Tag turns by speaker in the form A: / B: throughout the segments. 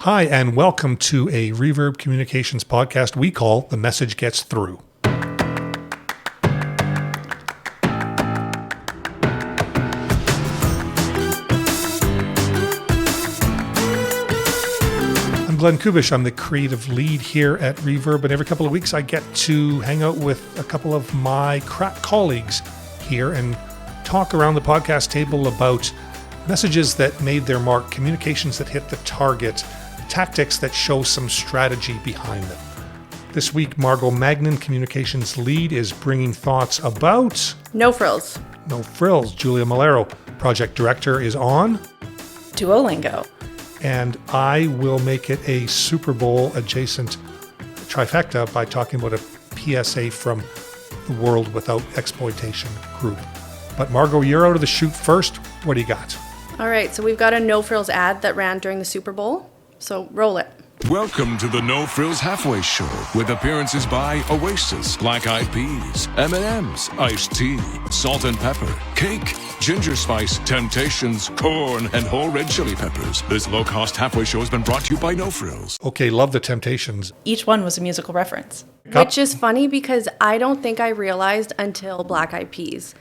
A: Hi, and welcome to a reVerb Communications podcast we call The Message Gets Through. I'm Glenn Kubish. I'm the creative lead here at reVerb, and every couple of weeks I get to hang out with a couple of my crack colleagues here and talk around the podcast table about messages that made their mark, communications that hit the target, tactics that show some strategy behind them. This week, Margot Magnan, communications lead, is bringing thoughts about
B: No Frills.
A: No Frills. Julia Malero, project director, is on
B: Duolingo.
A: And I will make it a Super Bowl adjacent trifecta by talking about a PSA from the World Without Exploitation group. But Margot, you're out of the chute first. What do you got?
B: All right, so we've got a No Frills ad that ran during the Super Bowl. So roll it.
C: Welcome to the No Frills Halfway Show, with appearances by Oasis, Black Eyed Peas, M&M's, Iced Tea, Salt and Pepper, Cake, Ginger Spice, Temptations, Corn, and Whole Red Chili Peppers. This low-cost halfway show has been brought to you by No Frills.
A: Okay, love the Temptations.
D: Each one was a musical reference.
B: Which is funny because I don't think I realized until Black Eyed Peas.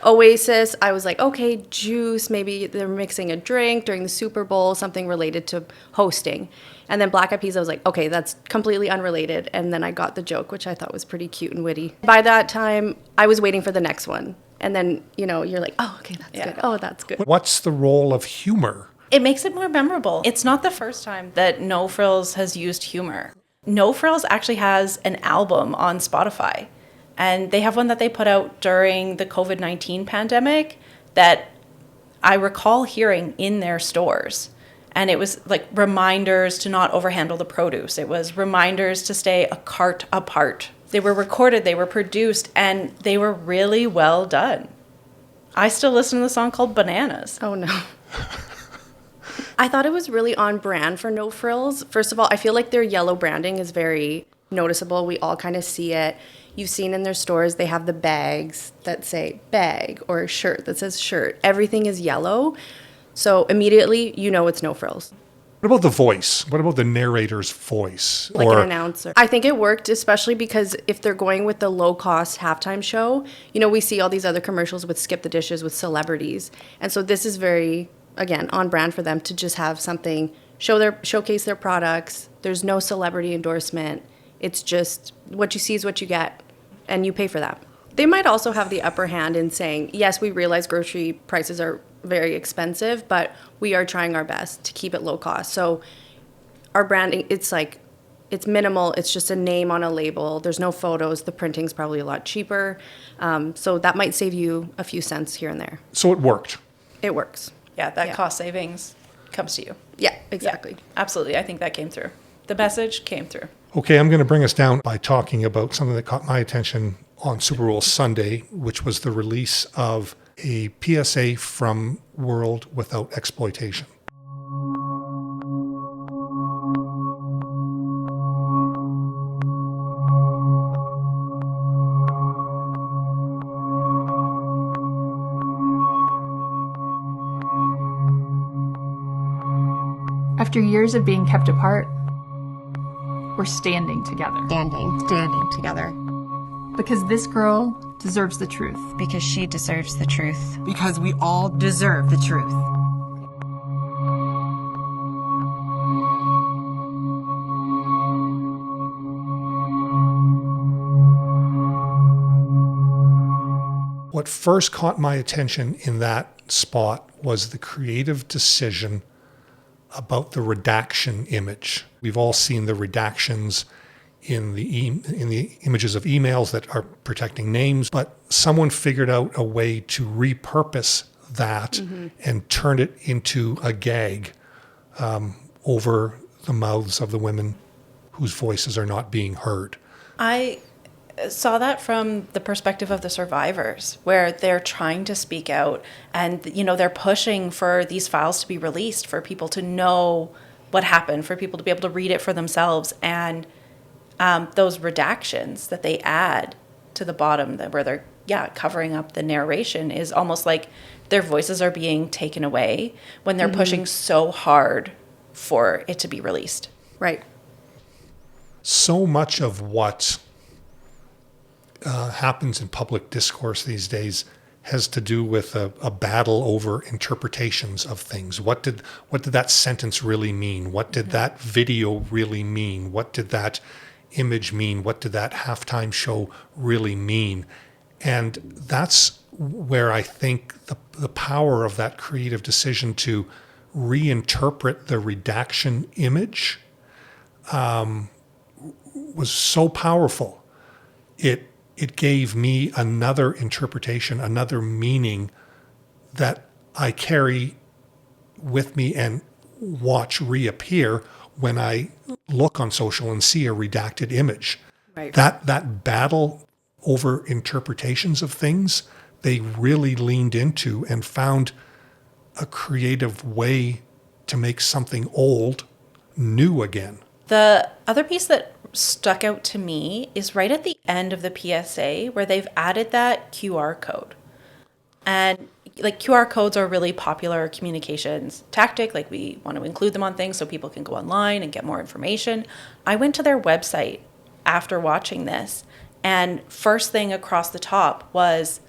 B: Oasis, I was like, okay, juice, maybe they're mixing a drink during the Super Bowl, something related to hosting. And then Black Eyed Peas, I was like, okay, that's completely unrelated. And then I got the joke, which I thought was pretty cute and witty. By that time, I was waiting for the next one. And then, you're like, oh, okay, that's good. Oh, that's good.
A: What's the role of humor?
D: It makes it more memorable. It's not the first time that No Frills has used humor. No Frills actually has an album on Spotify. And they have one that they put out during the COVID-19 pandemic that I recall hearing in their stores. And it was like reminders to not overhandle the produce. It was reminders to stay a cart apart. They were recorded, they were produced, and they were really well done. I still listen to the song called Bananas.
B: Oh, no. I thought it was really on brand for No Frills. First of all, I feel like their yellow branding is very noticeable. We all kind of see it. You've seen in their stores, they have the bags that say bag or a shirt that says shirt. Everything is yellow. So immediately, it's No Frills.
A: What about the voice? What about the narrator's voice?
B: Like an announcer. I think it worked, especially because if they're going with the low-cost halftime show, we see all these other commercials with Skip the Dishes with celebrities. And so this is very, again, on brand for them to just have something, showcase their products. There's no celebrity endorsement. It's just what you see is what you get, and you pay for that. They might also have the upper hand in saying, yes, we realize grocery prices are very expensive, but we are trying our best to keep it low cost. So our branding, it's minimal. It's just a name on a label. There's no photos. The printing's probably a lot cheaper. So that might save you a few cents here and there.
A: So it worked.
B: It works.
D: Yeah, that cost savings comes to you.
B: Yeah, exactly.
D: Yeah, absolutely. I think that came through. The message came through.
A: Okay, I'm going to bring us down by talking about something that caught my attention on Super Bowl Sunday, which was the release of a PSA from World Without Exploitation.
E: After years of being kept apart, we're standing together.
F: Standing together.
E: Because this girl deserves the truth.
F: Because she deserves the truth.
G: Because we all deserve the truth.
A: What first caught my attention in that spot was the creative decision about the redaction image. We've all seen the redactions in the images of emails that are protecting names, but someone figured out a way to repurpose that and turn it into a gag over the mouths of the women whose voices are not being heard.
D: I saw that from the perspective of the survivors, where they're trying to speak out and, they're pushing for these files to be released, for people to know what happened, for people to be able to read it for themselves. And those redactions that they add to the bottom, where they're covering up the narration, is almost like their voices are being taken away when they're pushing so hard for it to be released.
B: Right.
A: So much of what happens in public discourse these days has to do with a battle over interpretations of things. What did that sentence really mean? What did that video really mean? What did that image mean? What did that halftime show really mean? And that's where I think the power of that creative decision to reinterpret the redaction image was so powerful. It gave me another interpretation, another meaning that I carry with me and watch reappear when I look on social and see a redacted image.
B: Right.
A: That battle over interpretations of things, they really leaned into and found a creative way to make something old new again.
D: The other piece that stuck out to me is right at the end of the PSA where they've added that QR code. And like QR codes are really popular communications tactic. Like we want to include them on things so people can go online and get more information. I went to their website after watching this, and first thing across the top was,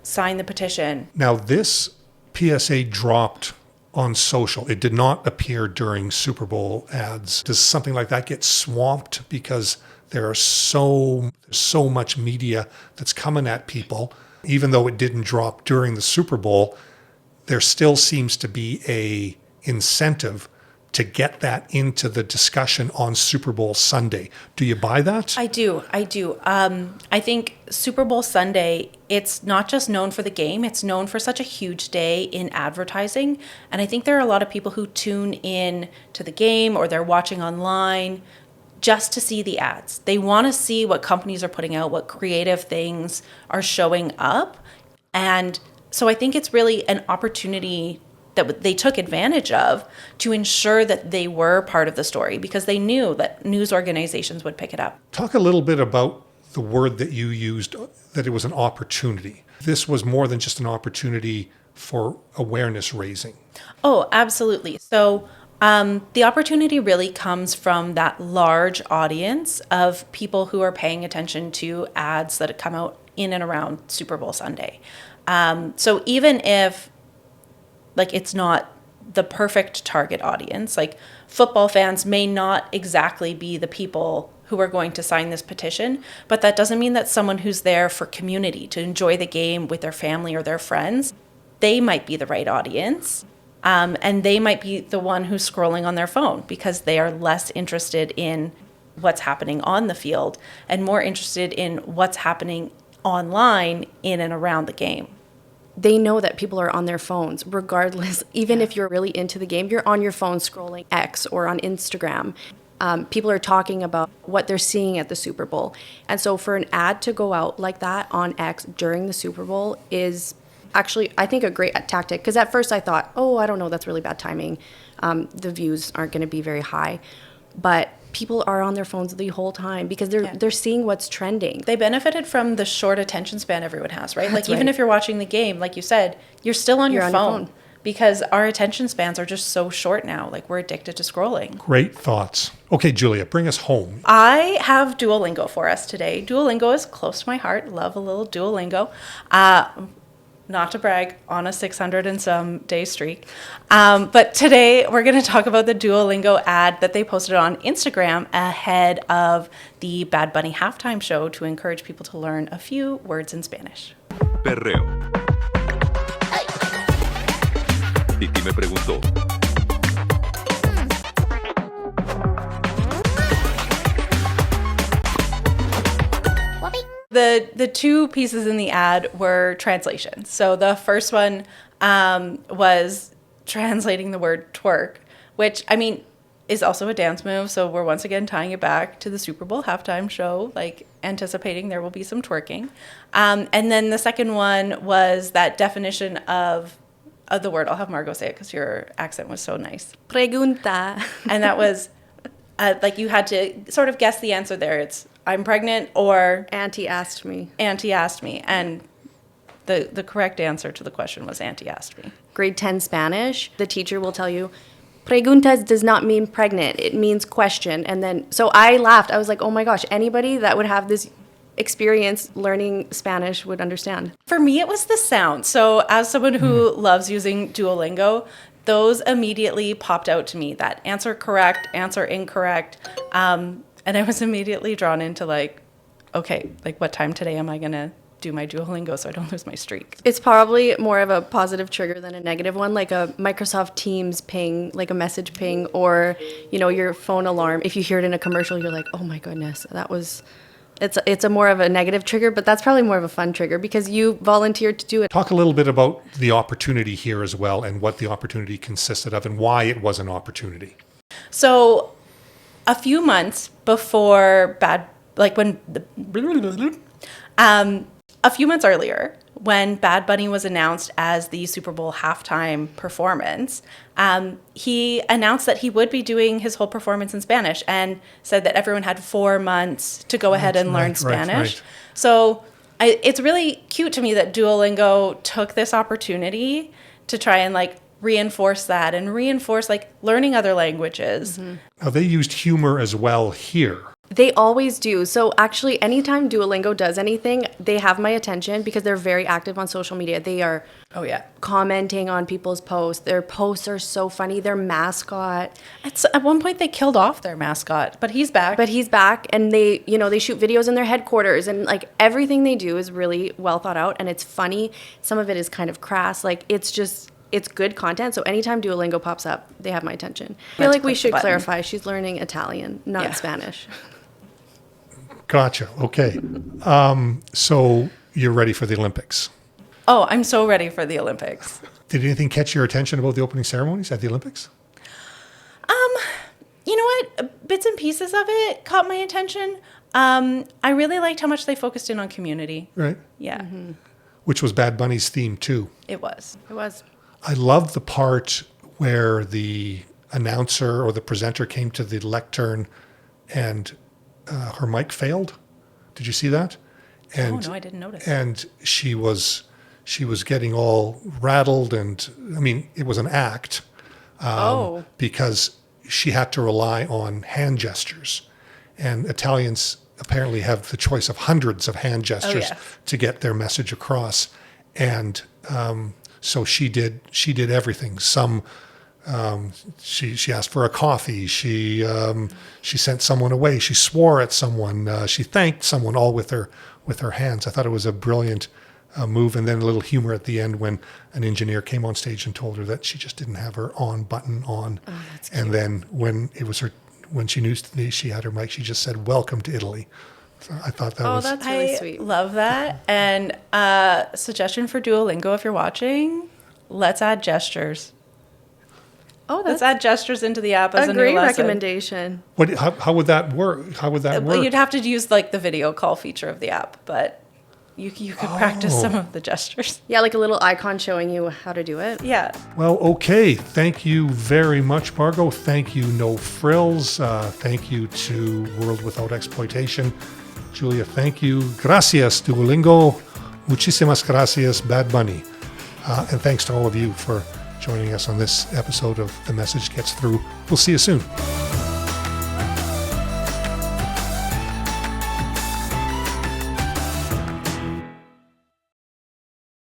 D: sign the petition.
A: Now this PSA dropped on social. It did not appear during Super Bowl ads. Does something like that get swamped because there's so much media that's coming at people? Even though it didn't drop during the Super Bowl, there still seems to be a incentive to get that into the discussion on Super Bowl Sunday. Do you buy that?
D: I do. I think Super Bowl Sunday, it's not just known for the game, it's known for such a huge day in advertising. And I think there are a lot of people who tune in to the game or they're watching online just to see the ads. They want to see what companies are putting out, what creative things are showing up. And so I think it's really an opportunity that they took advantage of to ensure that they were part of the story because they knew that news organizations would pick it up.
A: Talk a little bit about the word that you used, that it was an opportunity. This was more than just an opportunity for awareness raising.
D: Oh, absolutely. So the opportunity really comes from that large audience of people who are paying attention to ads that come out in and around Super Bowl Sunday. So even if it's not the perfect target audience, like football fans may not exactly be the people who are going to sign this petition, but that doesn't mean that someone who's there for community, to enjoy the game with their family or their friends, they might be the right audience. And they might be the one who's scrolling on their phone because they are less interested in what's happening on the field and more interested in what's happening online in and around the game.
B: They know that people are on their phones regardless. Even if you're really into the game, you're on your phone scrolling X or on Instagram. People are talking about what they're seeing at the Super Bowl. And so for an ad to go out like that on X during the Super Bowl is actually, I think, a great tactic. Because at first I thought, I don't know, that's really bad timing. The views aren't going to be very high. But people are on their phones the whole time because they're seeing what's trending.
D: They benefited from the short attention span everyone has, right?
B: That's
D: even
B: right.
D: if you're watching the game, like you said, you're still on your phone because our attention spans are just so short now. Like we're addicted to scrolling.
A: Great thoughts. Okay, Julia, bring us home.
D: I have Duolingo for us today. Duolingo is close to my heart. Love a little Duolingo. Not to brag, on a 600 and some day streak. But today we're going to talk about the Duolingo ad that they posted on Instagram ahead of the Bad Bunny halftime show to encourage people to learn a few words in Spanish.
H: Perreo. Titi me preguntó.
D: The two pieces in the ad were translations. So the first one was translating the word twerk, which, is also a dance move. So we're once again tying it back to the Super Bowl halftime show, anticipating there will be some twerking. And then the second one was that definition of the word. I'll have Margot say it because your accent was so nice.
B: Pregunta.
D: And that was, you had to sort of guess the answer there. It's, I'm pregnant, or
B: Auntie asked me.
D: Auntie asked me. And the correct answer to the question was Auntie asked me.
B: Grade 10 Spanish, the teacher will tell you, Preguntas does not mean pregnant. It means question. And then, so I laughed. I was like, oh my gosh, anybody that would have this experience learning Spanish would understand.
D: For me, it was the sound. So as someone who loves using Duolingo, those immediately popped out to me. That answer correct, answer incorrect. And I was immediately drawn into like, okay, like what time today am I going to do my Duolingo so I don't lose my streak?
B: It's probably more of a positive trigger than a negative one, like a Microsoft Teams ping, like a message ping, or, you know, your phone alarm. If you hear it in a commercial, you're like, oh my goodness, that was... It's a more of a negative trigger, but that's probably more of a fun trigger because you volunteered to do it.
A: Talk a little bit about the opportunity here as well and what the opportunity consisted of and why it was an opportunity.
D: So a few months before a few months earlier, when Bad Bunny was announced as the Super Bowl halftime performance, he announced that he would be doing his whole performance in Spanish and said that everyone had 4 months to go ahead and learn Spanish. So it's really cute to me that Duolingo took this opportunity to try and like reinforce that and reinforce like learning other languages.
A: Now, they used humor as well here.
B: They always do. So actually, anytime Duolingo does anything, they have my attention because they're very active on social media. They are commenting on people's posts. Their posts are so funny. Their mascot.
D: At one point, they killed off their mascot, but he's back.
B: And they, you know, they shoot videos in their headquarters, and like everything they do is really well thought out, and it's funny. Some of it is kind of crass. Like it's good content. So anytime Duolingo pops up, they have my attention. I feel like we should clarify. She's learning Italian, not Spanish.
A: Gotcha. Okay. So you're ready for the Olympics.
D: Oh, I'm so ready for the Olympics.
A: Did anything catch your attention about the opening ceremonies at the Olympics?
D: You know what? Bits and pieces of it caught my attention. I really liked how much they focused in on community.
A: Right.
D: Yeah.
A: Which was Bad Bunny's theme too.
D: It was.
A: I love the part where the announcer or the presenter came to the lectern and her mic failed. Did you see that? And,
D: no, I didn't notice.
A: And she was getting all rattled, and I mean, it was an act because she had to rely on hand gestures, and Italians apparently have the choice of hundreds of hand gestures to get their message across, and so she did everything. She asked for a coffee. She sent someone away. She swore at someone. She thanked someone, all with her hands. I thought it was a brilliant move. And then a little humor at the end when an engineer came on stage and told her that she just didn't have her on button on.
B: Oh, that's cute.
A: And then when she knew she had her mic, she just said, "Welcome to Italy." So I thought that was...
B: that's really sweet.
D: I love that. And suggestion for Duolingo, if you're watching, let's add gestures.
B: Oh,
D: let's add gestures into the app as a new
B: great
D: lesson.
B: recommendation.
A: How would that work? How would that work?
D: You'd have to use like the video call feature of the app, but you could practice some of the gestures.
B: Yeah, like a little icon showing you how to do it.
D: Yeah.
A: Well, okay. Thank you very much, Margot. Thank you, No Frills. Thank you to World Without Exploitation. Julia, thank you. Gracias, Duolingo. Muchísimas gracias, Bad Bunny. And thanks to all of you for joining us on this episode of The Message Gets Through. We'll see you soon.